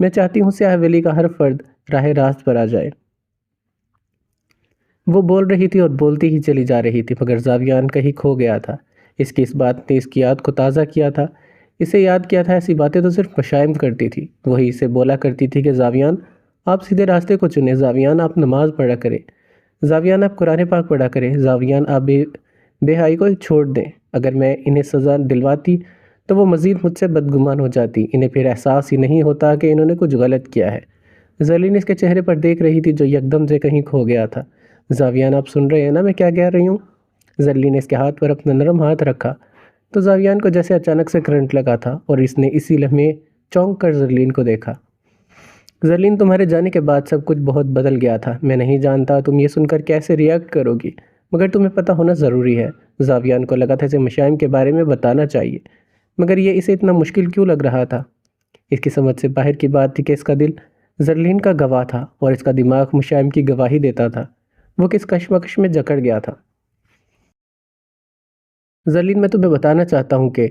میں چاہتی ہوں سیاہ حویلی کا ہر فرد راہ راست پر آ جائے۔ وہ بول رہی تھی اور بولتی ہی چلی جا رہی تھی، مگر زاویان کہیں کھو گیا تھا۔ اس کی اس بات نے اس کی یاد کو تازہ کیا تھا۔ اسے یاد کیا تھا ایسی باتیں تو صرف مشائم کرتی تھی۔ وہی اسے بولا کرتی تھی کہ زاویان آپ سیدھے راستے کو چنیں، زاویان آپ نماز پڑھا کریں، زاویان آپ قرآن پاک پڑھا کریں، زاویان آپ بے حیائی کو چھوڑ دیں۔ اگر میں انہیں سزا دلواتی تو وہ مزید مجھ سے بدگمان ہو جاتی۔ انہیں پھر احساس ہی نہیں ہوتا کہ انہوں نے کچھ غلط کیا ہے۔ زرلین اس کے چہرے پر دیکھ رہی تھی جو یکدم سے کہیں کھو گیا تھا۔ زاویان آپ سن رہے ہیں نا میں کیا کہہ رہی ہوں؟ زرلین نے اس کے ہاتھ پر اپنا نرم ہاتھ رکھا تو زاویان کو جیسے اچانک سے کرنٹ لگا تھا، اور اس نے اسی لمحے چونک کر زرلین کو دیکھا۔ زرلین تمہارے جانے کے بعد سب کچھ بہت بدل گیا تھا۔ میں نہیں جانتا تم یہ سن کر کیسے ریئیکٹ کرو گی، مگر تمہیں پتہ ہونا ضروری ہے۔ زاویان کو لگا تھا اسے مشائم کے بارے میں بتانا چاہیے، مگر یہ اسے اتنا مشکل کیوں لگ رہا تھا؟ اس کی سمجھ سے باہر کی بات تھی کہ اس کا دل زرلین کا گواہ تھا اور اس کا دماغ مشائم کی گواہی دیتا تھا۔ وہ کس کشمکش میں جکڑ گیا تھا۔ زرلین میں تمہیں بتانا چاہتا ہوں کہ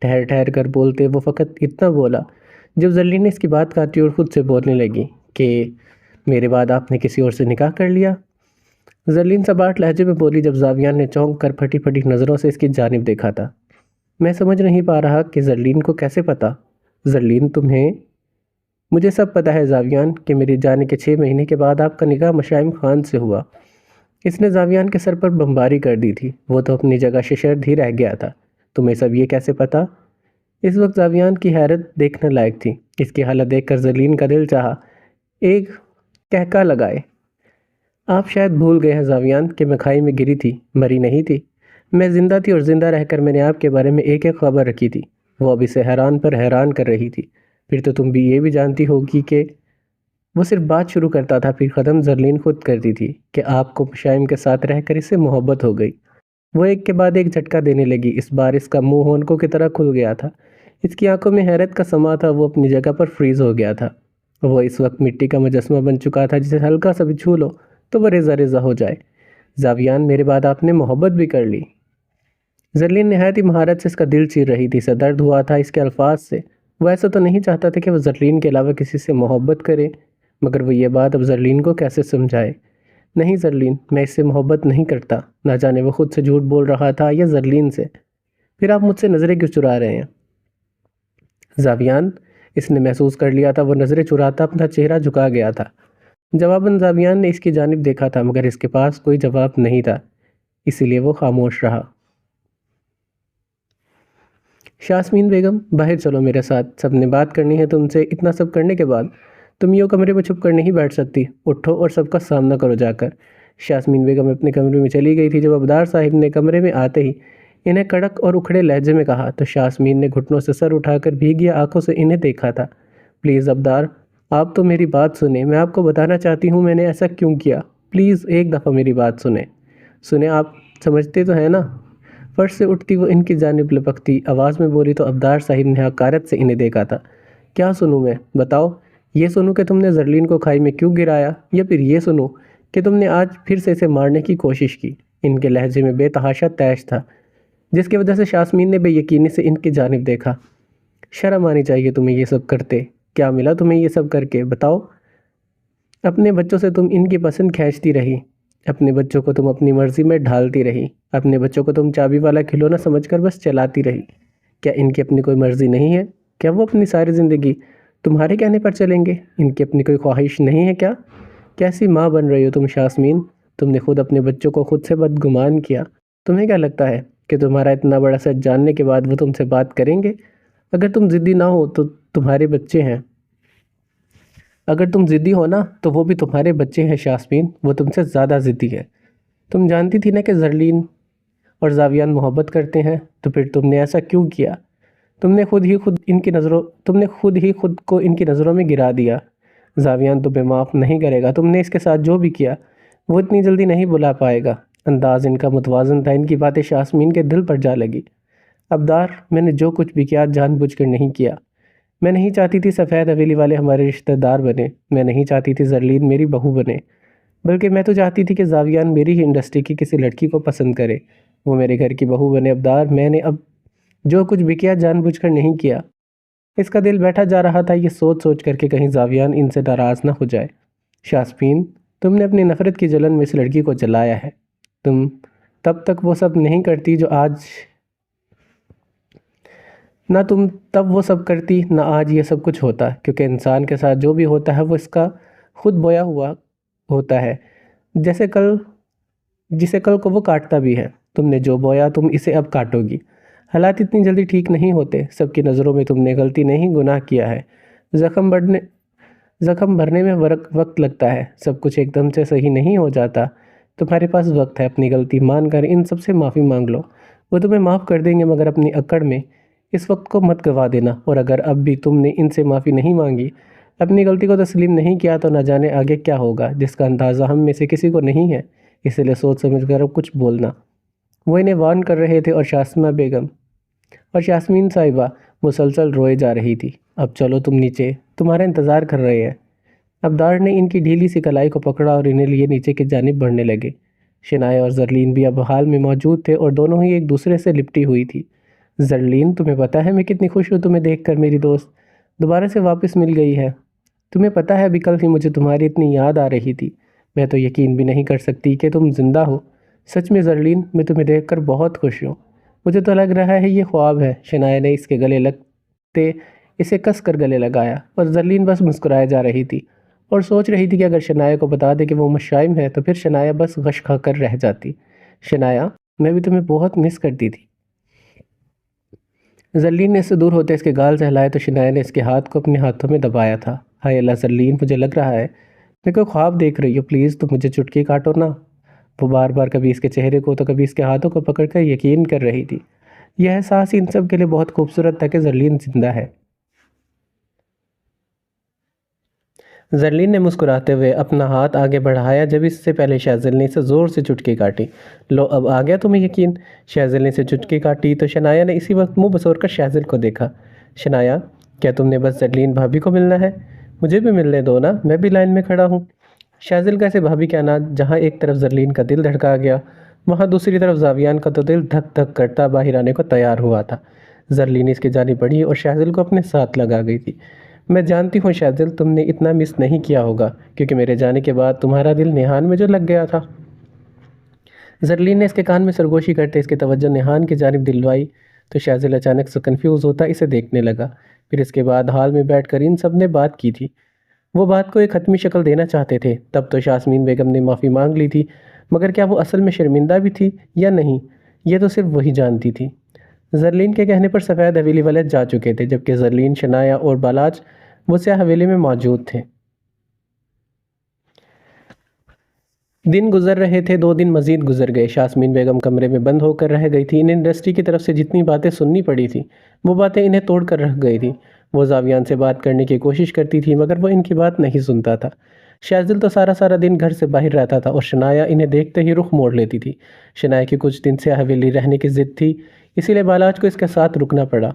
ٹھہر ٹھہر کر بولتے وہ فقط اتنا بولا جب زرلین نے اس کی بات کاٹی اور خود سے بولنے لگی کہ میرے بعد آپ نے کسی اور سے نکاح کر لیا۔ زرلین سباٹ لہجے میں بولی جب زاویان نے چونک کر پھٹی پھٹی نظروں سے اس کی جانب دیکھا تھا۔ میں سمجھ نہیں پا رہا کہ زرلین کو کیسے پتا۔ زرلین مجھے سب پتہ ہے زاویان کہ میرے جانے کے 6 مہینے کے بعد آپ کا نکاح مشائم خان سے ہوا۔ اس نے زاویان کے سر پر بمباری کر دی تھی۔ وہ تو اپنی جگہ ششرد ہی رہ گیا تھا۔ تمہیں سب یہ کیسے پتا؟ اس وقت زاویان کی حیرت دیکھنے لائق تھی۔ اس کی حالت دیکھ کر زرلین کا دل چاہا ایک کہکا لگائے۔ آپ شاید بھول گئے ہیں زاویان کہ میں کھائی میں گری تھی، مری نہیں تھی۔ میں زندہ تھی اور زندہ رہ کر میں نے آپ کے بارے میں ایک ایک خبر رکھی تھی۔ وہ اب اسے حیران پر حیران کر رہی تھی۔ پھر تو تم بھی یہ بھی جانتی ہوگی کہ وہ صرف بات شروع کرتا تھا، پھر ختم زرلین خود کرتی تھی کہ آپ کو مشائم کے ساتھ رہ کر اس سے محبت ہو گئی۔ وہ ایک کے بعد ایک جھٹکا دینے لگی۔ اس بار اس کا منہ ہونکوں کی طرح کھل گیا تھا۔ اس کی آنکھوں میں حیرت کا سما تھا۔ وہ اپنی جگہ پر فریز ہو گیا تھا۔ وہ اس وقت مٹی کا مجسمہ بن چکا تھا جسے ہلکا سا بھی چھو لو تو وہ ریزہ ریزہ ہو جائے۔ زاویان میرے بعد آپ نے محبت بھی کر لی۔ زرلین نہایت ہی مہارت سے اس کا دل چیر رہی تھی۔ اسے درد ہوا تھا اس کے الفاظ سے۔ وہ ایسا تو نہیں چاہتا تھا کہ وہ زرلین کے علاوہ کسی سے محبت کرے، مگر وہ یہ بات اب زرلین کو کیسے سمجھائے؟ نہیں زرلین، میں اس سے محبت نہیں کرتا۔ نہ جانے وہ خود سے جھوٹ بول رہا تھا یا زرلین سے۔ پھر آپ مجھ سے نظریں کیوں چرا رہے ہیں؟ زاویان، اس نے محسوس کر لیا تھا وہ نظریں چراتا اپنا چہرہ جھکا گیا تھا۔ جواباً زاویان نے اس کی جانب دیکھا تھا، مگر اس کے پاس کوئی جواب نہیں تھا، اسی لیے وہ خاموش رہا۔ شاسمین بیگم، باہر چلو میرے ساتھ، سب نے بات کرنی ہے تم سے۔ اتنا سب کرنے کے بعد تم یوں کمرے میں چھپ کر نہیں بیٹھ سکتی۔ اٹھو اور سب کا سامنا کرو جا کر۔ شاسمین بیگم اپنے کمرے میں چلی گئی تھی۔ جب ابدار صاحب نے کمرے میں آتے ہی انہیں کڑک اور اکھڑے لہجے میں کہا تو شاسمین نے گھٹنوں سے سر اٹھا کر بھیگی آنکھوں سے انہیں دیکھا تھا۔ پلیز ابدار، آپ تو میری بات سنیں۔ میں آپ کو بتانا چاہتی ہوں میں نے ایسا کیوں کیا۔ پلیز ایک دفعہ میری بات سنیں آپ سمجھتے تو ہیں نا؟ فرش سے اٹھتی وہ ان کی جانب لپکتی آواز میں بولی تو ابدار صاحب نے حقارت سے انہیں دیکھا تھا۔ کیا سنوں میں؟ بتاؤ۔ یہ سنوں کہ تم نے زرلین کو کھائی میں کیوں گرایا، یا پھر یہ سنوں کہ تم نے آج پھر سے اسے مارنے کی کوشش کی؟ ان کے لہجے میں بے تحاشا طیش تھا، جس کی وجہ سے شاسمین نے بے یقینی سے ان کی جانب دیکھا۔ شرم آنی چاہیے تمہیں یہ سب کرتے۔ کیا ملا تمہیں یہ سب کر کے؟ بتاؤ۔ اپنے بچوں سے تم ان کی پسند کھینچتی رہی، اپنے بچوں کو تم اپنی مرضی میں ڈھالتی رہی، اپنے بچوں کو تم چابی والا کھلونا سمجھ کر بس چلاتی رہی۔ کیا ان کی اپنی کوئی مرضی نہیں ہے؟ کیا وہ اپنی ساری زندگی تمہارے کہنے پر چلیں گے؟ ان کی اپنی کوئی خواہش نہیں ہے کیا؟ کیسی ماں بن رہی ہو تم شاسمین؟ تم نے خود اپنے بچوں کو خود سے بدگمان کیا۔ تمہیں کیا لگتا ہے کہ تمہارا اتنا بڑا سچ جاننے کے بعد وہ تم سے بات کریں گے؟ اگر تم ضدی نہ ہو تو تمہارے بچے ہیں، اگر تم ضدی ہو نا تو وہ بھی تمہارے بچے ہیں شاسمین، وہ تم سے زیادہ ضدی ہے۔ تم جانتی تھی نا کہ زرلین اور زاویان محبت کرتے ہیں، تو پھر تم نے ایسا کیوں کیا؟ تم نے خود ہی خود کو ان کی نظروں میں گرا دیا۔ زاویان تمہیں معاف نہیں کرے گا۔ تم نے اس کے ساتھ جو بھی کیا وہ اتنی جلدی نہیں بھلا پائے گا۔ انداز ان کا متوازن تھا۔ ان کی باتیں شاسمین کے دل پر جا لگی۔ ابدار، میں نے جو کچھ بھی کیا جان بوجھ کر نہیں کیا۔ میں نہیں چاہتی تھی سفید حویلی والے ہمارے رشتہ دار بنے، میں نہیں چاہتی تھی زرلین میری بہو بنے، بلکہ میں تو چاہتی تھی کہ زاویان میری ہی انڈسٹری کی کسی لڑکی کو پسند کرے، وہ میرے گھر کی بہو بنے۔ ابدار، میں نے اب جو کچھ بھی کیا جان بوجھ کر نہیں کیا۔ اس کا دل بیٹھا جا رہا تھا یہ سوچ سوچ کر کے کہیں زاویان ان سے ناراض نہ ہو جائے۔ شاسپین، تم نے اپنی نفرت کی جلن میں اس لڑکی کو جلایا ہے۔ تم تب تک وہ سب نہیں کرتی جو آج نہ تم تب وہ سب کرتی نہ آج یہ سب کچھ ہوتا، کیونکہ انسان کے ساتھ جو بھی ہوتا ہے وہ اس کا خود بویا ہوا ہوتا ہے، جسے کل کو وہ کاٹتا بھی ہے۔ تم نے جو بویا تم اسے اب کاٹو گی۔ حالات اتنی جلدی ٹھیک نہیں ہوتے، سب کی نظروں میں تم نے غلطی نہیں گناہ کیا ہے۔ زخم بھرنے میں وقت لگتا ہے، سب کچھ ایک دم سے صحیح نہیں ہو جاتا۔ تمہارے پاس وقت ہے، اپنی غلطی مان کر ان سب سے معافی مانگ لو، وہ تمہیں معاف کر دیں گے، مگر اپنی اکڑ میں اس وقت کو مت گوا دینا، اور اگر اب بھی تم نے ان سے معافی نہیں مانگی، اپنی غلطی کو تسلیم نہیں کیا تو نہ جانے آگے کیا ہوگا، جس کا اندازہ ہم میں سے کسی کو نہیں ہے، اس لیے سوچ سمجھ کر اب کچھ بولنا۔ وہ انہیں وارن کر رہے تھے اور شاسمہ بیگم اور یاسمین صاحبہ مسلسل روئے جا رہی تھی۔ اب چلو تم نیچے، تمہارا انتظار کر رہے ہیں۔ ابدار نے ان کی ڈھیلی سی کلائی کو پکڑا اور انہیں لیے نیچے کی جانب بڑھنے لگے۔ شنایا اور زرلین بھی اب حال میں موجود تھے اور دونوں ہی ایک دوسرے سے لپٹی ہوئی تھی۔ زرلین، تمہیں پتہ ہے میں کتنی خوش ہوں تمہیں دیکھ کر، میری دوست دوبارہ سے واپس مل گئی ہے۔ تمہیں پتہ ہے ابھی کل ہی مجھے تمہاری اتنی یاد آ رہی تھی، میں تو یقین بھی نہیں کر سکتی کہ تم زندہ ہو۔ سچ میں زرلین، میں تمہیں دیکھ کر بہت خوش ہوں، مجھے تو لگ رہا ہے یہ خواب ہے۔ شنایا نے اس کے گلے لگتے اسے کس کر گلے لگایا، اور زرلین بس مسکرائے جا رہی تھی اور سوچ رہی تھی کہ اگر شنایا کو بتا دے کہ وہ مشائم ہے تو پھر شنایا بس غش کھا کر رہ جاتی۔ شنایا، میں بھی تمہیں بہت مس کرتی تھی۔ زرلین نے اس سے دور ہوتے اس کے گال سے ہلائے تو شنایا نے اس کے ہاتھ کو اپنے ہاتھوں میں دبایا تھا۔ ہائے اللہ زرلین، مجھے لگ رہا ہے میں کوئی خواب دیکھ رہی ہوں، پلیز تم مجھے چٹکی کاٹو نا۔ وہ بار بار کبھی اس کے چہرے کو تو کبھی اس کے ہاتھوں کو پکڑ کر یقین کر رہی تھی۔ یہ احساس ان سب کے لیے بہت خوبصورت تھا کہ زرلین زندہ ہے۔ زرلین نے مسکراتے ہوئے اپنا ہاتھ آگے بڑھایا جب اس سے پہلے شہزل نے اسے زور سے چٹکی کاٹی۔ لو اب آ گیا تمہیں یقین؟ شہزل نے اسے چٹکی کاٹی تو شنایا نے اسی وقت منہ بسور کر شہزل کو دیکھا۔ شنایا، کیا تم نے بس زرلین بھابھی کو ملنا ہے؟ مجھے بھی ملنے دو نا، میں بھی لائن میں کھڑا ہوں۔ شہزل کا اسے بھابھی کیا نا، جہاں ایک طرف زرلین کا دل دھڑکا گیا، وہاں دوسری طرف زاویان کا تو دل دھک دھک کرتا باہر آنے کو تیار ہوا تھا۔ زرلین اس کی جانب بڑھی اور شہزل کو اپنے ساتھ لگا گئی تھی۔ میں جانتی ہوں شہزل، تم نے اتنا مس نہیں کیا ہوگا، کیونکہ میرے جانے کے بعد تمہارا دل نیہان میں جو لگ گیا تھا۔ زرلین نے اس کے کان میں سرگوشی کرتے اس کی توجہ نیہان کی جانب دلوائی تو شہزل اچانک سے کنفیوز ہوتا اسے دیکھنے لگا۔ پھر اس کے بعد ہال میں بیٹھ کر ان سب نے بات کی تھی، وہ بات کو ایک حتمی شکل دینا چاہتے تھے۔ تب تو یاسمین بیگم نے معافی مانگ لی تھی، مگر کیا وہ اصل میں شرمندہ بھی تھی یا نہیں، یہ تو صرف وہی جانتی تھی۔ زرلین کے کہنے پر سفید حویلی والے جا چکے تھے، جبکہ زرلین، شنایا اور بالاج وہ سیاہ حویلی میں موجود تھے۔ دن گزر رہے تھے، 2 دن مزید گزر گئے۔ یاسمین بیگم کمرے میں بند ہو کر رہ گئی تھی۔ انہیں انڈسٹری کی طرف سے جتنی باتیں سننی پڑی تھی وہ باتیں انہیں توڑ کر رکھ گئی تھیں۔ وہ زاویان سے بات کرنے کی کوشش کرتی تھی مگر وہ ان کی بات نہیں سنتا تھا۔ شہزل تو سارا دن گھر سے باہر رہتا تھا اور شنایا انہیں دیکھتے ہی رخ موڑ لیتی تھی۔ شنایا کی کچھ دن سے حویلی رہنے کی ضد تھی، اسی لیے بالاج کو اس کے ساتھ رکنا پڑا،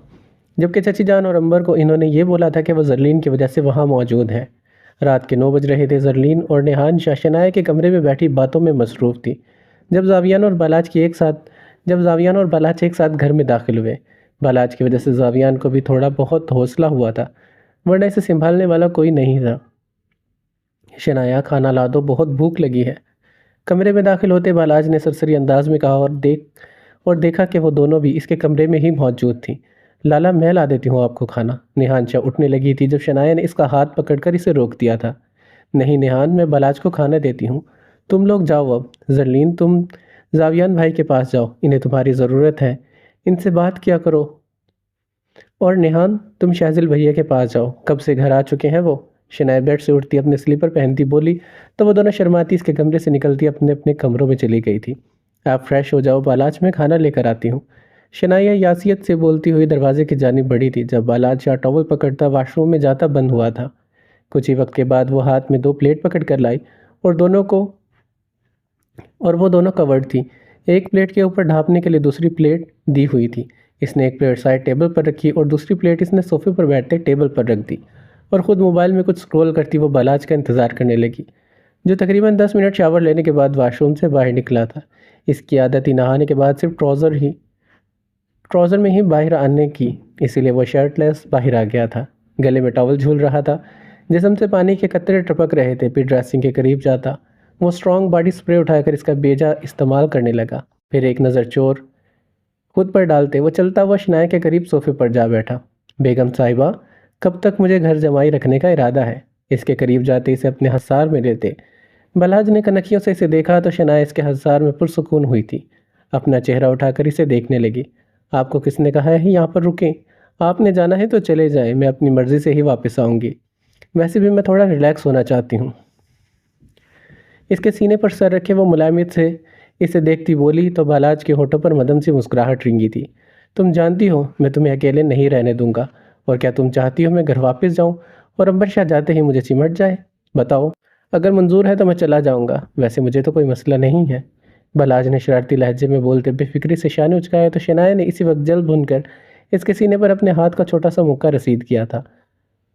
جبکہ چچی جان اور امبر کو انہوں نے یہ بولا تھا کہ وہ زرلین کی وجہ سے وہاں موجود ہیں۔ رات کے 9 بج رہے تھے۔ زرلین اور نیہان شنایا کے کمرے میں بیٹھی باتوں میں مصروف تھی جب زاویان اور بالاج ایک ساتھ گھر میں داخل ہوئے۔ بالاج کی وجہ سے زاویان کو بھی تھوڑا بہت حوصلہ ہوا تھا، ورنہ اسے سنبھالنے والا کوئی نہیں تھا۔ شنایا، کھانا لا دو، بہت بھوک لگی ہے۔ کمرے میں داخل ہوتے بالاج نے سرسری انداز میں کہا اور دیکھا کہ وہ دونوں بھی اس کے کمرے میں ہی موجود تھیں۔ لالا، میں لا دیتی ہوں آپ کو کھانا۔ نیہان شاہ اٹھنے لگی تھی جب شنایا نے اس کا ہاتھ پکڑ کر اسے روک دیا تھا۔ نہیں نیہان، میں بالاج کو کھانا دیتی ہوں، تم لوگ جاؤ اب۔ زرلین، تم زاویان بھائی کے پاس جاؤ، انہیں تمہاری ضرورت ہے، ان سے بات کیا کرو۔ اور نیہان، تم شہزل بھیا کے پاس جاؤ، کب سے گھر آ چکے ہیں وہ۔ شنایا بیڈ سے اٹھتی اپنے سلیپر پہنتی بولی تو وہ دونوں شرماتی اس کے کمرے سے نکلتی اپنے اپنے کمروں میں چلی گئی تھی۔ آپ فریش ہو جاؤ بالاج، میں کھانا لے کر آتی ہوں۔ شنایا یاسیت سے بولتی ہوئی دروازے کی جانب بڑھی تھی جب بالاج شاہ ٹاول پکڑتا واش روم میں جاتا بند ہوا تھا۔ کچھ ہی وقت کے بعد وہ ہاتھ میں 2 پلیٹ پکڑ کر لائی اور وہ دونوں کورڈ تھی۔ ایک پلیٹ کے اوپر ڈھانپنے کے لیے دوسری پلیٹ دی ہوئی تھی۔ اس نے ایک پلیٹ سائڈ ٹیبل پر رکھی اور دوسری پلیٹ اس نے صوفے پر بیٹھتے ٹیبل پر رکھ دی اور خود موبائل میں کچھ سکرول کرتی وہ بالاج کا انتظار کرنے لگی، جو تقریباً 10 منٹ شاور لینے کے بعد واش روم سے باہر نکلا تھا۔ اس کی عادت ہی نہانے کے بعد صرف ٹراؤزر میں ہی باہر آنے کی، اسی لیے وہ شرٹ لیس باہر آ گیا تھا۔ گلے میں ٹاول جھول رہا تھا، جسم سے پانی کے قطرے ٹپک رہے تھے۔ پھر ڈریسنگ کے قریب جاتا، وہ اسٹرانگ باڈی سپرے اٹھا کر اس کا بیجا استعمال کرنے لگا۔ پھر ایک نظر چور خود پر ڈالتے وہ چلتا ہوا شنایا کے قریب صوفے پر جا بیٹھا۔ بیگم صاحبہ، کب تک مجھے گھر جمائی رکھنے کا ارادہ ہے؟ اس کے قریب جاتے اسے اپنے حصار میں لیتے۔ بلاج نے کنکھیوں سے اسے دیکھا تو شنایا اس کے حصار میں پرسکون ہوئی تھی۔ اپنا چہرہ اٹھا کر اسے دیکھنے لگی۔ آپ کو کس نے کہا ہے یہاں پر رکیں؟ آپ نے جانا ہے تو چلے جائیں، میں اپنی مرضی سے ہی واپس آؤں گی۔ ویسے بھی میں تھوڑا ریلیکس ہونا چاہتی ہوں۔ اس کے سینے پر سر رکھے وہ ملائمت سے اسے دیکھتی بولی تو بالاج کے ہونٹوں پر مدم سی مسکراہٹ رنگی تھی۔ تم جانتی ہو میں تمہیں اکیلے نہیں رہنے دوں گا، اور کیا تم چاہتی ہو میں گھر واپس جاؤں اور امبر شاہ جاتے ہی مجھے چمٹ جائے؟ بتاؤ، اگر منظور ہے تو میں چلا جاؤں گا، ویسے مجھے تو کوئی مسئلہ نہیں ہے۔ بالاج نے شرارتی لہجے میں بولتے بے فکری سے شانے اچکائے تو شنایا نے اسی وقت جلد بن کر اس کے سینے پر اپنے ہاتھ کا چھوٹا سا مکہ رسید کیا تھا۔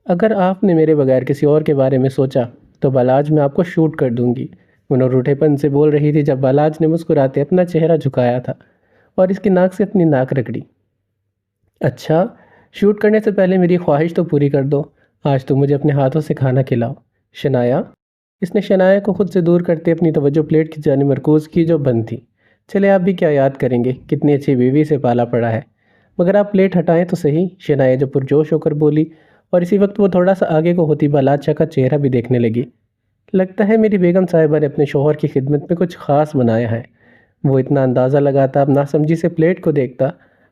اگر آپ نے میرے بغیر کسی اور کے بارے میں سوچا تو بالاج میں آپ کو شوٹ کر دوں گی، وہ روٹھے پن سے بول رہی تھی جب بالاج نے مسکراتے اپنا چہرہ جھکایا تھا اور اس کی ناک سے اپنی ناک رگڑی۔ اچھا، شوٹ کرنے سے پہلے میری خواہش تو پوری کر دو، آج تو مجھے اپنے ہاتھوں سے کھانا کھلاؤ۔ شنایا، اس نے شنایا کو خود سے دور کرتے اپنی توجہ پلیٹ کی جانب مرکوز کی جو بند تھی۔ چلے آپ بھی کیا یاد کریں گے، کتنی اچھی بیوی سے پالا پڑا ہے، مگر آپ پلیٹ ہٹائیں تو صحیح۔ شنایا جو پرجوش ہو کر بولی، اور اسی وقت وہ تھوڑا سا آگے کو ہوتی بالاج شاہ کا چہرہ بھی دیکھنے لگی۔ لگتا ہے میری بیگم صاحبہ نے اپنے شوہر کی خدمت میں کچھ خاص بنایا ہے۔ وہ اتنا اندازہ لگاتا، اب ناسمجھی سے پلیٹ کو دیکھتا،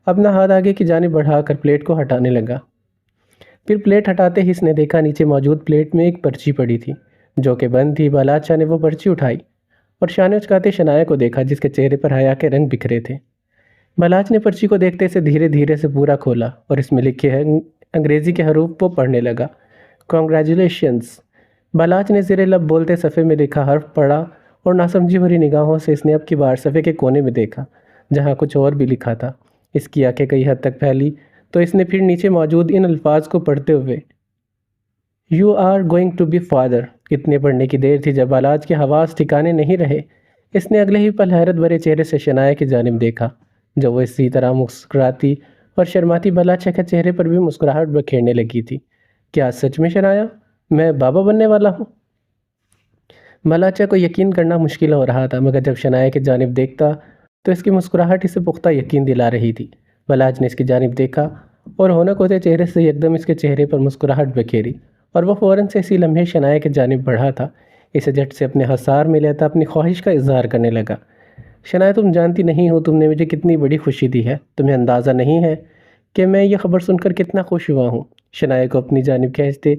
اپنا ہاتھ آگے کی جانب بڑھا کر پلیٹ کو ہٹانے لگا۔ پھر پلیٹ ہٹاتے ہی اس نے دیکھا نیچے موجود پلیٹ میں ایک پرچی پڑی تھی جو کہ بند تھی۔ بالاج شاہ نے وہ پرچی اٹھائی اور شانے اچکاتے شنایا کو دیکھا جس کے چہرے پر حیا کے رنگ بکھرے تھے۔ بالاج نے پرچی کو دیکھتے سے دھیرے دھیرے سے پورا کھولا اور اس میں لکھے ہیں انگریزی کے حروف وہ پڑھنے لگا۔ کنگریچولیشنز۔ بالاج نے زیر لب بولتے صفحے میں لکھا حرف پڑھا اور ناسمجھی بھری نگاہوں سے اس نے اب کی بار صفحے کے کونے میں دیکھا جہاں کچھ اور بھی لکھا تھا۔ اس کی آنکھیں کئی حد تک پھیلی تو اس نے پھر نیچے موجود ان الفاظ کو پڑھتے ہوئے "You are going to be father" اتنے پڑھنے کی دیر تھی جب بالاج کے حواس ٹھکانے نہیں رہے۔ اس نے اگلے ہی پل حیرت بھرے چہرے سے شنایا کی جانب دیکھا جو وہ اسی طرح مسکراتی اور شرماتی بالاج شاہ کے چہرے پر بھی مسکراہٹ بکھیرنے لگی تھی۔ کیا سچ میں شنایا میں بابا بننے والا ہوں؟ بالاج شاہ کو یقین کرنا مشکل ہو رہا تھا، مگر جب شنایا کی جانب دیکھتا تو اس کی مسکراہٹ اسے پختہ یقین دلا رہی تھی۔ بالاج نے اس کی جانب دیکھا اور ہونک ہوتے چہرے سے یکدم اس کے چہرے پر مسکراہٹ بکھیری اور وہ فوراً سے اسی لمحے شنایا کی جانب بڑھا تھا، اسے جھٹ سے اپنے حصار میں لیتا اپنی خواہش کا اظہار کرنے لگا۔ شنایا، تم جانتی نہیں ہو تم نے مجھے کتنی بڑی خوشی دی ہے، تمہیں اندازہ نہیں ہے کہ میں یہ خبر سن کر کتنا خوش ہوا ہوں۔ شنایا کو اپنی جانب کھینچتے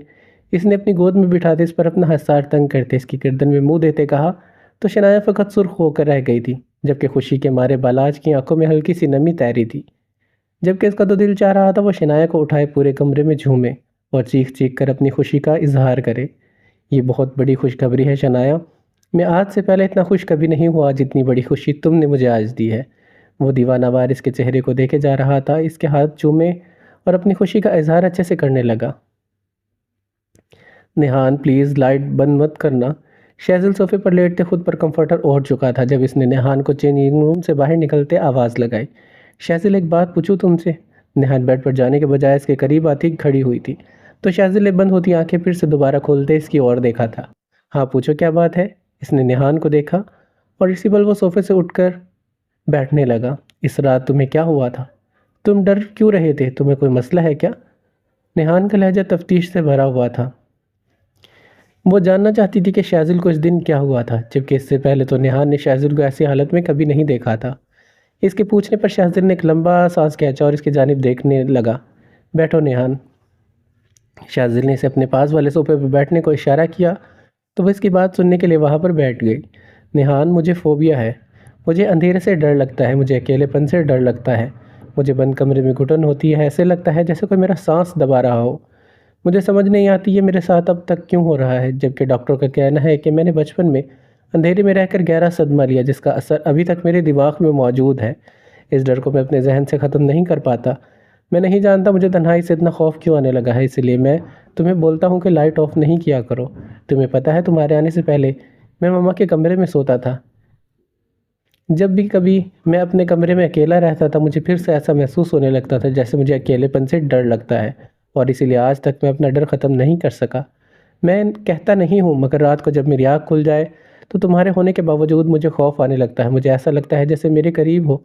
اس نے اپنی گود میں بٹھاتے اس پر اپنا حصار تنگ کرتے اس کی گردن میں منہ دیتے کہا تو شنایا فقط سرخ ہو کر رہ گئی تھی، جبکہ خوشی کے مارے بالاج کی آنکھوں میں ہلکی سی نمی تیری تھی۔ جبکہ اس کا تو دل چاہ رہا تھا وہ شنایا کو اٹھائے پورے کمرے میں جھومے اور چیخ چیخ کر اپنی خوشی کا اظہار کرے۔ یہ بہت بڑی خوشخبری ہے شنایا، میں آج سے پہلے اتنا خوش کبھی نہیں ہوا جتنی بڑی خوشی تم نے مجھے آج دی ہے۔ وہ دیوانہ وار اس کے چہرے کو دیکھے جا رہا تھا، اس کے ہاتھ چومے اور اپنی خوشی کا اظہار اچھے سے کرنے لگا۔ نیہان پلیز لائٹ بند مت کرنا۔ شہزل صوفے پر لیٹتے خود پر کمفرٹر اوڑھ چکا تھا جب اس نے نیہان کو چینجنگ روم سے باہر نکلتے آواز لگائی۔ شہزل، ایک بات پوچھوں تم سے؟ نیہان بیڈ پر جانے کے بجائے اس کے قریب آتی کھڑی ہوئی تھی تو شہزل نے بند ہوتی آنکھیں پھر سے دوبارہ کھولتے اس کی اور دیکھا تھا۔ ہاں پوچھو کیا بات ہے؟ اس نے نیہان کو دیکھا اور اسی پل وہ صوفے سے اٹھ کر بیٹھنے لگا۔ اس رات تمہیں کیا ہوا تھا؟ تم ڈر کیوں رہے تھے؟ تمہیں کوئی مسئلہ ہے کیا؟ نیہان کا لہجہ تفتیش سے بھرا ہوا تھا۔ وہ جاننا چاہتی تھی کہ شہزل کو اس دن کیا ہوا تھا، جبکہ اس سے پہلے تو نیہان نے شہزل کو ایسی حالت میں کبھی نہیں دیکھا تھا۔ اس کے پوچھنے پر شہزل نے ایک لمبا سانس کھینچا اور اس کی جانب دیکھنے لگا۔ بیٹھو نیہان۔ شہزل نے اسے اپنے پاس والے صوفے پر بیٹھنے کو اشارہ کیا تو وہ اس کی بات سننے کے لیے وہاں پر بیٹھ گئی۔ نیہان، مجھے فوبیا ہے، مجھے اندھیرے سے ڈر لگتا ہے، مجھے اکیلے پن سے ڈر لگتا ہے، مجھے بند کمرے میں گھٹن ہوتی ہے، ایسے لگتا ہے جیسے کوئی میرا سانس دبا رہا ہو۔ مجھے سمجھ نہیں آتی یہ میرے ساتھ اب تک کیوں ہو رہا ہے، جبکہ ڈاکٹر کا کہنا ہے کہ میں نے بچپن میں اندھیرے میں رہ کر گہرا صدمہ لیا جس کا اثر ابھی تک میرے دماغ میں موجود ہے۔ اس ڈر کو میں اپنے ذہن سے ختم نہیں کر پاتا۔ میں نہیں جانتا مجھے تنہائی سے اتنا خوف کیوں آنے لگا ہے، اس لیے میں تمہیں بولتا ہوں کہ لائٹ آف نہیں کیا کرو۔ تمہیں پتہ ہے تمہارے آنے سے پہلے میں ماما کے کمرے میں سوتا تھا، جب بھی کبھی میں اپنے کمرے میں اکیلا رہتا تھا مجھے پھر سے ایسا محسوس ہونے لگتا تھا جیسے مجھے اکیلے پن سے ڈر لگتا ہے، اور اسی لیے آج تک میں اپنا ڈر ختم نہیں کر سکا۔ میں کہتا نہیں ہوں مگر رات کو جب میری آنکھ کھل جائے تو تمہارے ہونے کے باوجود مجھے خوف آنے لگتا ہے، مجھے ایسا لگتا ہے جیسے میرے قریب ہو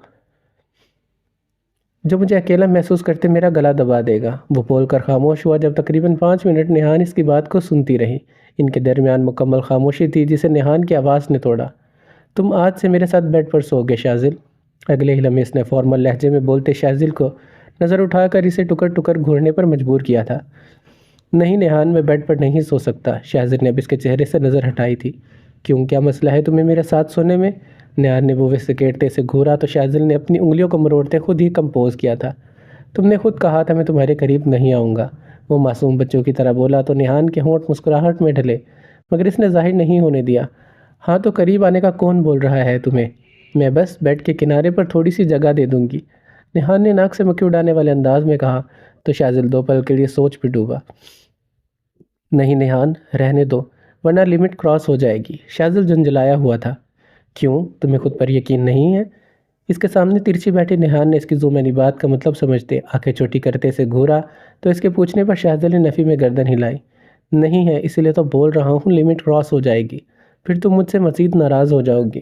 جو مجھے اکیلا محسوس کرتے میرا گلا دبا دے گا۔ وہ بول کر خاموش ہوا۔ جب تقریباً 5 منٹ نیہان اس کی بات کو سنتی رہی۔ ان کے درمیان مکمل خاموشی تھی جسے نیہان کی آواز نے توڑا۔ تم آج سے میرے ساتھ بیڈ پر سو گے شاذل۔ اگلے ہی لمحے اس نے فارمل لہجے میں بولتے شاذل کو نظر اٹھا کر اسے ٹکر ٹکر گھورنے پر مجبور کیا تھا۔ نہیں نیہان، میں بیڈ پر نہیں سو سکتا۔ شاذل نے اب اس کے چہرے سے نظر ہٹائی تھی۔ کیوں، کیا مسئلہ ہے تمہیں میرے ساتھ سونے میں؟ نیہان نے وہ سکیڑتے سے گھورا تو شاذل نے اپنی انگلیوں کو مروڑتے خود ہی کمپوز کیا تھا۔ تم نے خود کہا تھا میں تمہارے قریب نہیں آؤں گا، وہ معصوم بچوں کی طرح بولا تو نیہان کے ہونٹ مسکراہٹ میں ڈھلے، مگر اس نے ظاہر نہیں ہونے دیا۔ ہاں تو قریب آنے کا کون بول رہا ہے تمہیں؟ میں بس بیڈ کے کنارے پر تھوڑی سی جگہ دے دوں گی، نیہان نے ناک سے مکھی اڑانے والے انداز میں کہا تو شاذل 2 پل کے لیے سوچ میں ڈوبا۔ نہیں نیہان، رہنے دو ورنہ لمٹ کراس ہو جائے گی، شاذل جھنجھلایا ہوا تھا۔ کیوں، تمہیں خود پر یقین نہیں ہے؟ اس کے سامنے ترچھی بیٹھے نیہان نے اس کی ذومعنی بات کا مطلب سمجھتے آنکھیں چھوٹی کرتے سے گھورا تو اس کے پوچھنے پر شاذل نے نفی میں گردن ہلائی۔ نہیں ہے، اسی لیے تو بول رہا ہوں لمٹ کراس ہو جائے گی، پھر تم مجھ سے مزید ناراض ہو جاؤ گی۔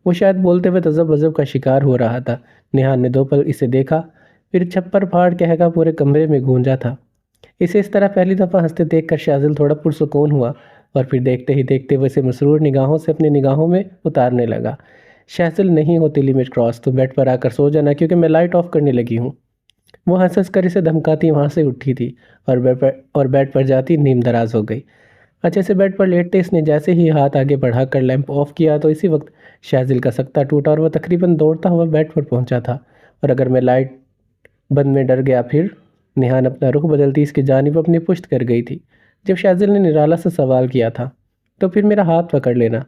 وہ شاید بولتے ہوئے تذب وذب کا شکار ہو رہا تھا۔ نیہان نے 2 پل اسے دیکھا، پھر چھپر پھاڑ کہکا پورے کمرے میں گونجا تھا۔ اسے اس طرح پہلی دفعہ ہنستے دیکھ کر شاذل تھوڑا پرسکون ہوا، اور پھر دیکھتے ہی دیکھتے وہ اسے مسرور نگاہوں سے اپنی نگاہوں میں اتارنے لگا۔ شاذل، نہیں ہوتی لمٹ کراس، تو بیڈ پر آ کر سو جانا کیونکہ میں لائٹ آف کرنے لگی ہوں۔ وہ ہنس کر اسے دھمکاتی وہاں سے اٹھی تھی اور بیڈ پر جاتی نیم دراز ہو گئی۔ اچھے سے بیڈ پر لیٹتے اس نے جیسے ہی ہاتھ آگے بڑھا کر لیمپ آف کیا تو اسی وقت شاذل کا سکتہ ٹوٹا اور وہ تقریباً دوڑتا ہوا بیڈ پر پہنچا تھا۔ اور اگر میں لائٹ بند میں ڈر گیا پھر؟ نیہان اپنا رخ بدلتی اس کی جانب اپنی پشت کر گئی تھی۔ جب شاذل نے نرالا سے سوال کیا تھا تو پھر میرا ہاتھ پکڑ لینا،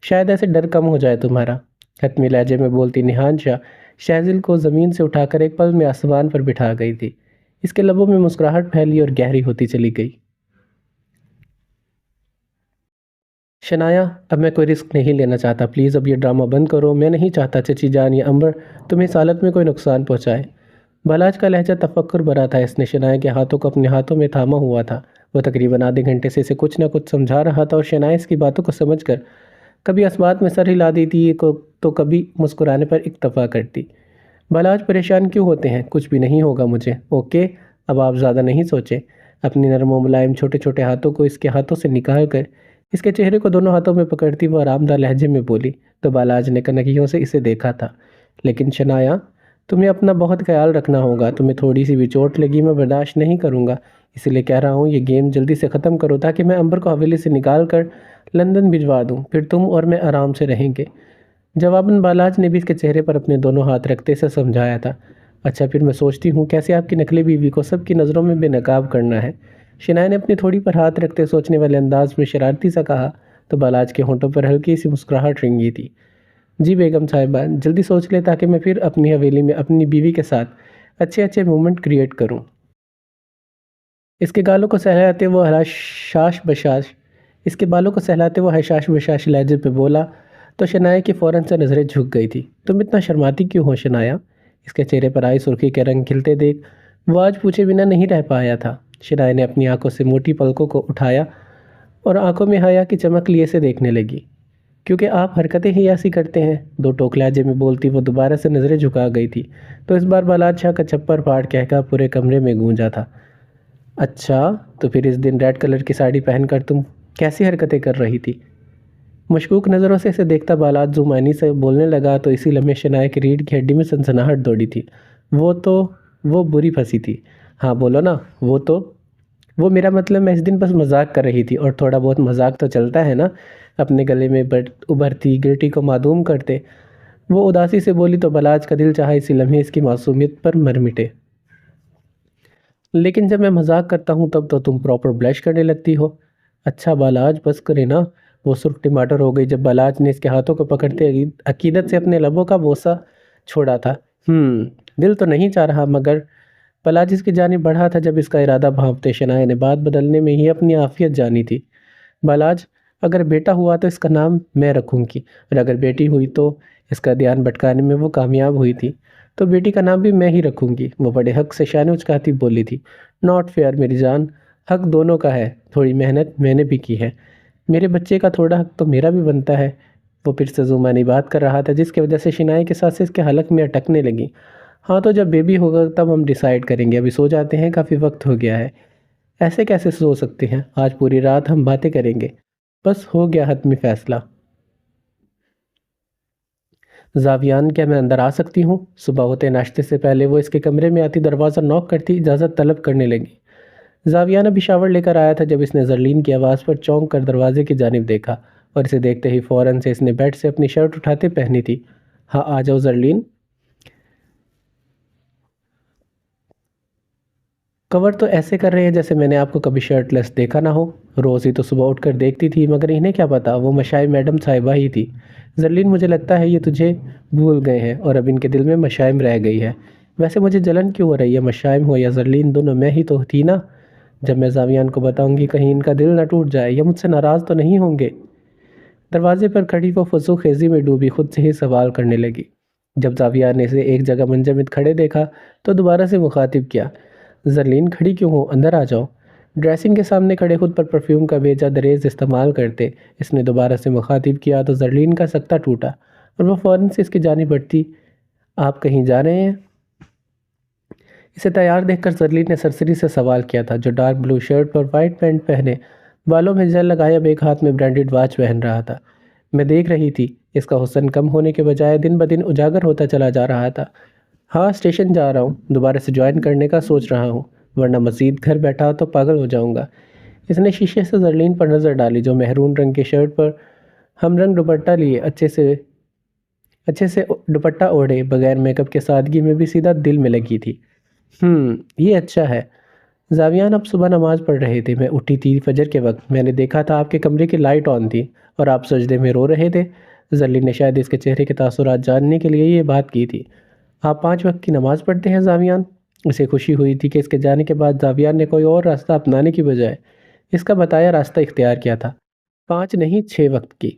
شاید ایسے ڈر کم ہو جائے تمہارا، حتمی لہجے میں بولتی نیہان شاذل کو زمین سے اٹھا کر ایک پل میں آسمان پر بٹھا گئی تھی۔ اس کے لبوں میں مسکراہٹ پھیلی اور گہری ہوتی چلی گئی۔ شنایا، اب میں کوئی رسک نہیں لینا چاہتا، پلیز اب یہ ڈرامہ بند کرو، میں نہیں چاہتا چچی جان یا امبر تمہیں اس حالت میں کوئی نقصان پہنچائے۔ بالاج کا لہجہ تفکر بھرا تھا۔ اس نے شنایا کے ہاتھوں کو اپنے ہاتھوں میں تھاما ہوا تھا۔ وہ تقریباً آدھے گھنٹے سے اسے کچھ نہ کچھ سمجھا رہا تھا اور شنایا اس کی باتوں کو سمجھ کر کبھی اس بات میں سر ہلا دیتی تو کبھی مسکرانے پر اکتفا کرتی۔ بالاج پریشان کیوں ہوتے ہیں؟ کچھ بھی نہیں ہوگا مجھے، اوکے؟ اب آپ زیادہ نہیں سوچیں۔ اپنی نرم و ملائم چھوٹے چھوٹے ہاتھوں کو اس کے ہاتھوں سے نکال کر اس کے چہرے کو دونوں ہاتھوں میں پکڑتی وہ آرام دہ لہجے میں بولی تو بالاج نے کنکیوں سے اسے دیکھا تھا۔ لیکن شنایا، تمہیں اپنا بہت خیال رکھنا ہوگا، تمہیں تھوڑی سی بھی چوٹ لگی میں برداشت نہیں کروں گا، اسی لیے کہہ رہا ہوں یہ گیم جلدی سے ختم کرو تاکہ میں امبر کو حویلی سے نکال کر لندن بھجوا دوں، پھر تم اور میں آرام سے رہیں گے۔ جواباً بالاج نے بھی اس کے چہرے پر اپنے دونوں ہاتھ رکھتے سے سمجھایا تھا۔ اچھا، پھر میں سوچتی ہوں کیسے آپ کی نقلی بیوی کو سب کی نظروں میں بے نقاب کرنا ہے۔ شنایا نے اپنی تھوڑی پر ہاتھ رکھتے سوچنے والے انداز میں شرارتی سا کہا تو بالاج کے ہونٹوں پر ہلکی سی مسکراہٹ رنگی تھی۔ جی بیگم صاحبہ، جلدی سوچ لے تاکہ میں پھر اپنی حویلی میں اپنی بیوی کے ساتھ اچھے مومنٹ کریٹ کروں۔ اس کے بالوں کو سہلاتے وہ حشاش بشاش لہجے پہ بولا تو شنایا کی فوراً سے نظریں جھک گئی تھی۔ تم اتنا شرماتی کیوں ہو شنایا؟ اس کے چہرے پر آئی سرخی کے رنگ کھلتے دیکھ وہ آج پوچھے بنا نہیں رہ پایا تھا۔ شنایا نے اپنی آنکھوں سے موٹی پلکوں کو اٹھایا اور آنکھوں میں حیا کی چمک لیے سے دیکھنے لگی۔ کیونکہ آپ حرکتیں ہی ایسی کرتے ہیں، 2 ٹوک لہجے میں بولتی وہ دوبارہ سے نظریں جھکا گئی تھی تو اس بار بالاج شاہ کا چھپر پھاڑ کہکا پورے کمرے میں گونجا تھا۔ اچھا، تو پھر اس دن ریڈ کلر کی ساڑی پہن کر تم کیسی حرکتیں کر رہی تھی؟ مشکوک نظروں سے اسے دیکھتا بالاج زومعنی سے بولنے لگا تو اسی لمحے شنایا کی ریڑھ کی ہڈی میں سنسناہٹ دوڑی تھی۔ وہ بری پھنسی تھی۔ ہاں بولو نا، وہ میرا مطلب میں اس دن بس مذاق کر رہی تھی، اور تھوڑا بہت مذاق تو چلتا ہے نا، اپنے گلے میں ابھرتی گرٹی کو معدوم کرتے وہ اداسی سے بولی تو بالاج کا دل چاہا اسی لمحے اس کی معصومیت پر مر مٹے۔ لیکن جب میں مذاق کرتا ہوں تب تو تم پراپر بلش کرنے لگتی ہو۔ اچھا بالاج، بس کرے نا۔ وہ سرخ ٹماٹر ہو گئی جب بالاج نے اس کے ہاتھوں کو پکڑتے عقیدت سے اپنے لبوں کا بوسہ چھوڑا تھا۔ دل تو نہیں چاہ رہا، مگر بالاج اس کی جانب بڑھا تھا جب اس کا ارادہ بھانپتے شنایا نے بات بدلنے میں ہی اپنی عافیت جانی تھی۔ بالاج، اگر بیٹا ہوا تو اس کا نام میں رکھوں گی، اور اگر بیٹی ہوئی تو اس کا دھیان بھٹکانے میں وہ کامیاب ہوئی تھی۔ تو بیٹی کا نام بھی میں ہی رکھوں گی، وہ بڑے حق سے شانے اچکاتی بولی تھی۔ ناٹ فیئر میری جان، حق دونوں کا ہے، تھوڑی محنت میں نے بھی کی ہے، میرے بچے کا تھوڑا حق تو میرا بھی بنتا ہے۔ وہ پھر سے زمانی بات کر رہا تھا، جس کی وجہ سے شنائی کے ساتھ اس کے حلق میں اٹکنے لگی۔ ہاں تو جب بیبی ہوگا تب ہم ڈیسائیڈ کریں گے، ابھی سو جاتے ہیں، کافی وقت ہو گیا ہے۔ ایسے کیسے سو سکتے ہیں، آج پوری رات ہم باتیں کریں گے، بس ہو گیا حتمی فیصلہ۔ زاویان، کیا میں اندر آ سکتی ہوں؟ صبح ہوتے ناشتے سے پہلے وہ اس کے کمرے میں آتی، دروازہ نوک کرتی، اجازت طلب کرنے لگی۔ زاویان ابھی شاور لے کر آیا تھا جب اس نے زرلین کی آواز پر چونک کر دروازے کی جانب دیکھا، اور اسے دیکھتے ہی فوراً سے اس نے بیڈ سے اپنی شرٹ اٹھاتے پہنی تھی۔ ہاں آ جاؤ زرلین۔ کور تو ایسے کر رہے ہیں جیسے میں نے آپ کو کبھی شرٹ لیس دیکھا نہ ہو۔ روز ہی تو صبح اٹھ کر دیکھتی تھی، مگر انہیں کیا پتا وہ مشائم میڈم صاحبہ ہی تھی۔ زرلین، مجھے لگتا ہے یہ تجھے بھول گئے ہیں اور اب ان کے دل میں مشائم رہ گئی ہے۔ ویسے مجھے جلن کیوں ہو رہی ہے، مشائم ہو یا زرلین، دونوں میں ہی تو تھی نا۔ جب میں زاویان کو بتاؤں گی کہیں ان کا دل نہ ٹوٹ جائے، یا مجھ سے ناراض تو نہیں ہوں گے۔ دروازے پر کھڑی وہ فضول خیزی میں ڈوبی خود سے ہی سوال کرنے لگی۔ جب زاویان نے اسے ایک جگہ منجمد کھڑے دیکھا تو دوبارہ سے مخاطب کیا، زرلین کھڑی کیوں ہو، اندر آ جاؤ۔ ڈریسنگ کے سامنے کھڑے خود پر پرفیوم کا بھیجا دریز استعمال کرتے اس نے دوبارہ سے مخاطب کیا تو زرلین کا سکتہ ٹوٹا اور وہ فوراً سے اس کی جانب بڑھتی۔ آپ کہیں جا رہے ہیں؟ اسے تیار دیکھ کر زرلین نے سرسری سے سوال کیا تھا، جو ڈارک بلو شرٹ پر وائٹ پینٹ پہنے، بالوں میں جیل لگائے، اب ایک ہاتھ میں برانڈڈ واچ پہن رہا تھا۔ میں دیکھ رہی تھی اس کا حسن کم ہونے کے بجائے دن بدن اجاگر ہوتا چلا جا رہا تھا۔ ہاں اسٹیشن جا رہا ہوں، دوبارہ سے جوائن کرنے کا سوچ رہا ہوں، ورنہ مزید گھر بیٹھا تو پاگل ہو جاؤں گا۔ اس نے شیشے سے زرلین پر نظر ڈالی، جو میرون رنگ کی شرٹ پر ہم رنگ دوپٹہ لیے اچھے سے دوپٹہ اوڑھے بغیر میک اپ کے سادگی میں بھی سیدھا دل میں لگی تھی۔ یہ اچھا ہے۔ زاویان اب صبح نماز پڑھ رہے تھے، میں اٹھی تھی فجر کے وقت، میں نے دیکھا تھا آپ کے کمرے کی لائٹ آن تھی اور آپ سجدے میں رو رہے تھے۔ زرلین نے شاید اس کے چہرے کے تاثرات جاننے کے لیے یہ بات کی تھی۔ آپ 5 وقت کی نماز پڑھتے ہیں زاویان؟ اسے خوشی ہوئی تھی کہ اس کے جانے کے بعد زاویان نے کوئی اور راستہ اپنانے کی بجائے اس کا بتایا راستہ اختیار کیا تھا۔ 5 نہیں 6 وقت کی،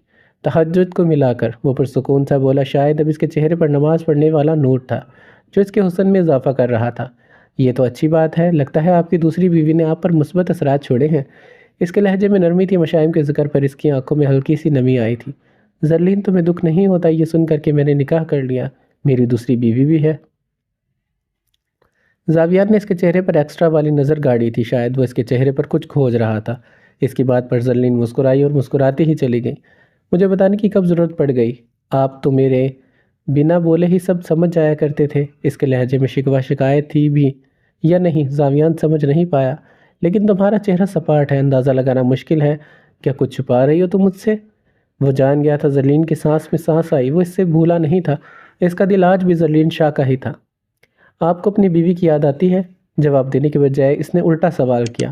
تہجد کو ملا کر، وہ پرسکون سا بولا۔ شاید اب اس کے چہرے پر نماز پڑھنے والا نور تھا جو اس کے حسن میں اضافہ کر رہا تھا۔ یہ تو اچھی بات ہے، لگتا ہے آپ کی دوسری بیوی نے آپ پر مثبت اثرات چھوڑے ہیں۔ اس کے لہجے میں نرمی تھی، مشائم کے ذکر پر اس کی آنکھوں میں ہلکی سی نمی آئی تھی۔ زرلین، تمہیں دکھ نہیں ہوتا یہ سن کر کہ میں نے نکاح کر لیا، میری دوسری بیوی بھی ہے؟ زاویان نے اس کے چہرے پر ایکسٹرا والی نظر گاڑی تھی، شاید وہ اس کے چہرے پر کچھ کھوج رہا تھا۔ اس کی بات پر زرلین مسکرائی اور مسکراتی ہی چلی گئی۔ مجھے بتانے کی کب ضرورت پڑ گئی، آپ تو میرے بنا بولے ہی سب سمجھ جایا کرتے تھے۔ اس کے لہجے میں شکوہ شکایت تھی بھی یا نہیں زاویان سمجھ نہیں پایا، لیکن تمہارا چہرہ سپاٹ ہے، اندازہ لگانا مشکل ہے، کیا کچھ چھپا رہی ہو تم مجھ سے؟ وہ جان گیا تھا، زرلین کی سانس میں سانس آئی، وہ اس سے بھولا نہیں تھا، اس کا دل آج بھی زرلین شاہ کا ہی تھا۔ آپ کو اپنی بیوی کی یاد آتی ہے؟ جواب دینے کے بجائے اس نے الٹا سوال کیا۔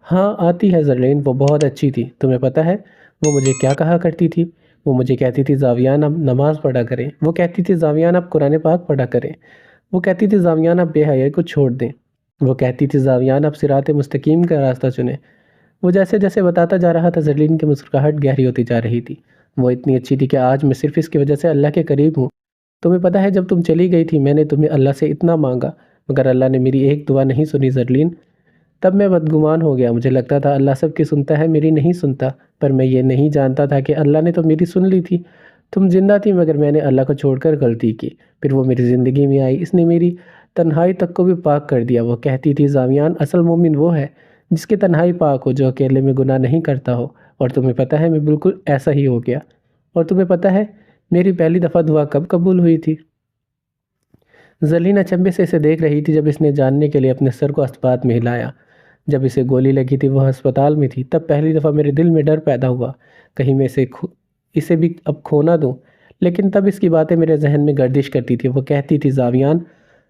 ہاں آتی ہے زرلین، وہ بہت اچھی تھی، تمہیں پتہ ہے وہ مجھے کیا کہا کرتی تھی؟ وہ مجھے کہتی تھی زاویان اب نماز پڑھا کریں، وہ کہتی تھی زاویان اب قرآن پاک پڑھا کریں، وہ کہتی تھی زاویان اب بے حیائی کو چھوڑ دیں، وہ کہتی تھی زاویان اب صراط مستقیم کا راستہ چنیں۔ وہ جیسے جیسے بتاتا جا رہا تھا زرلین کی مسکراہٹ گہری ہوتی جا رہی تھی۔ وہ اتنی اچھی تھی کہ آج میں صرف اس کی وجہ سے اللہ کے قریب ہوں۔ تمہیں پتہ ہے جب تم چلی گئی تھی میں نے تمہیں اللہ سے اتنا مانگا، مگر اللہ نے میری ایک دعا نہیں سنی زرلین۔ تب میں بدگمان ہو گیا، مجھے لگتا تھا اللہ سب کی سنتا ہے، میری نہیں سنتا، پر میں یہ نہیں جانتا تھا کہ اللہ نے تو میری سن لی تھی۔ تم زندہ تھی مگر میں نے اللہ کو چھوڑ کر غلطی کی، پھر وہ میری زندگی میں آئی، اس نے میری تنہائی تک کو بھی پاک کر دیا۔ وہ کہتی تھی زاویان اصل مومن وہ ہے جس کی تنہائی پاک ہو، جو اکیلے میں گناہ نہیں کرتا ہو، اور تمہیں پتہ ہے میں بالکل ایسا ہی ہو گیا۔ اور تمہیں پتہ ہے میری پہلی دفعہ دعا کب قبول ہوئی تھی؟ زرلین اچنبے سے اسے دیکھ رہی تھی جب اس نے جاننے کے لیے اپنے سر کو اسبات میں ہلایا۔ جب اسے گولی لگی تھی وہ ہسپتال میں تھی، تب پہلی دفعہ میرے دل میں ڈر پیدا ہوا کہیں میں اسے بھی اب کھو نہ دوں، لیکن تب اس کی باتیں میرے ذہن میں گردش کرتی تھی۔ وہ کہتی تھی زاویان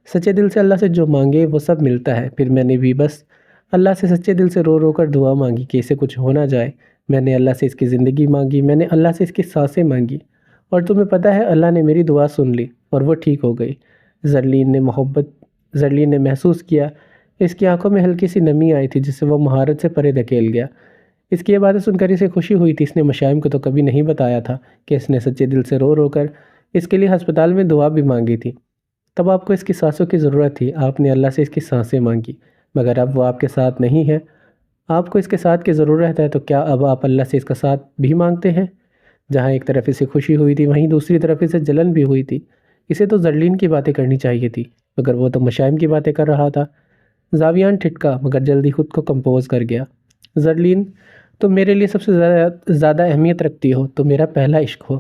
سچے دل سے اللہ سے جو مانگے وہ سب ملتا ہے۔ پھر میں نے بھی بس اللہ سے سچے دل سے رو رو کر دعا مانگی کہ اسے کچھ ہو نہ جائے۔ میں نے اللہ سے اس کی زندگی مانگی، میں نے اللہ سے اس کی سانسیں مانگی، اور تمہیں پتہ ہے اللہ نے میری دعا سن لی اور وہ ٹھیک ہو گئی۔ زرلین نے محسوس کیا اس کی آنکھوں میں ہلکی سی نمی آئی تھی جس سے وہ مہارت سے پرے دھکیل گیا۔ اس کی یہ باتیں سن کر اسے خوشی ہوئی تھی، اس نے مشائم کو تو کبھی نہیں بتایا تھا کہ اس نے سچے دل سے رو رو کر اس کے لیے ہسپتال میں دعا بھی مانگی تھی۔ تب آپ کو اس کی سانسوں کی ضرورت تھی، آپ نے اللہ سے اس کی سانسیں مانگی، مگر اب وہ آپ کے ساتھ نہیں ہے۔ آپ کو اس کے ساتھ کی ضرورت ہے، تو کیا اب آپ اللہ سے اس کا ساتھ بھی مانگتے ہیں؟ جہاں ایک طرف اسے خوشی ہوئی تھی، وہیں دوسری طرف اسے جلن بھی ہوئی تھی۔ اسے تو زرلین کی باتیں کرنی چاہیے تھی، مگر وہ تو مشائم کی باتیں کر رہا تھا۔ زاویان ٹھٹکا، مگر جلدی خود کو کمپوز کر گیا۔ زرلین، تم میرے لیے سب سے زیادہ اہمیت رکھتی ہو، تم میرا پہلا عشق ہو،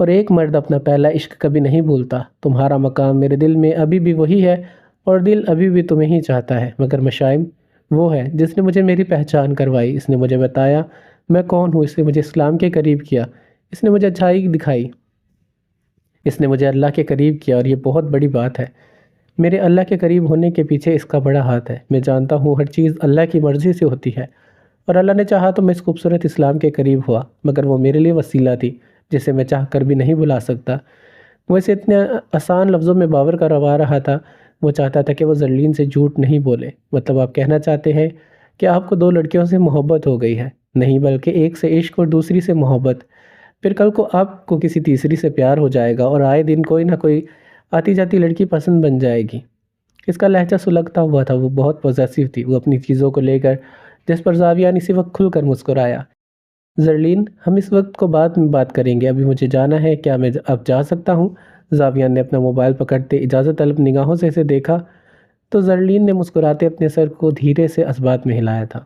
اور ایک مرد اپنا پہلا عشق کبھی نہیں بھولتا۔ تمہارا مقام میرے دل میں ابھی بھی وہی ہے، اور دل ابھی بھی تمہیں ہی چاہتا ہے، مگر مشائم وہ ہے جس نے مجھے میری پہچان کروائی، اس نے مجھے بتایا میں کون ہوں، اس نے مجھے اسلام کے قریب کیا، اس نے مجھے اچھائی دکھائی، اس نے مجھے اللہ کے قریب کیا، اور یہ بہت بڑی بات ہے۔ میرے اللہ کے قریب ہونے کے پیچھے اس کا بڑا ہاتھ ہے۔ میں جانتا ہوں ہر چیز اللہ کی مرضی سے ہوتی ہے، اور اللہ نے چاہا تو میں اس خوبصورت اسلام کے قریب ہوا، مگر وہ میرے لیے وسیلہ تھی جسے میں چاہ کر بھی نہیں بھلا سکتا۔ وہ اسے اتنے آسان لفظوں میں باور کروا رہا تھا، وہ چاہتا تھا کہ وہ زرلین سے جھوٹ نہیں بولے۔ مطلب آپ کہنا چاہتے ہیں کہ آپ کو 2 لڑکیوں سے محبت ہو گئی ہے؟ نہیں، بلکہ ایک سے عشق اور دوسری سے محبت۔ پھر کل کو آپ کو کسی تیسری سے پیار ہو جائے گا، اور آئے دن کوئی نہ کوئی آتی جاتی لڑکی پسند بن جائے گی۔ اس کا لہجہ سلگتا ہوا تھا، وہ بہت پوزیسو تھی، وہ اپنی چیزوں کو لے کر، جس پر زاویان اسی وقت کھل کر مسکرایا۔ زرلین، ہم اس وقت کو بعد میں بات کریں گے، ابھی مجھے جانا ہے، کیا میں اب جا سکتا ہوں؟ زاویان نے اپنا موبائل پکڑتے اجازت طلب نگاہوں سے اسے دیکھا، تو زرلین نے مسکراتے اپنے سر کو دھیرے سے اثبات میں ہلایا تھا۔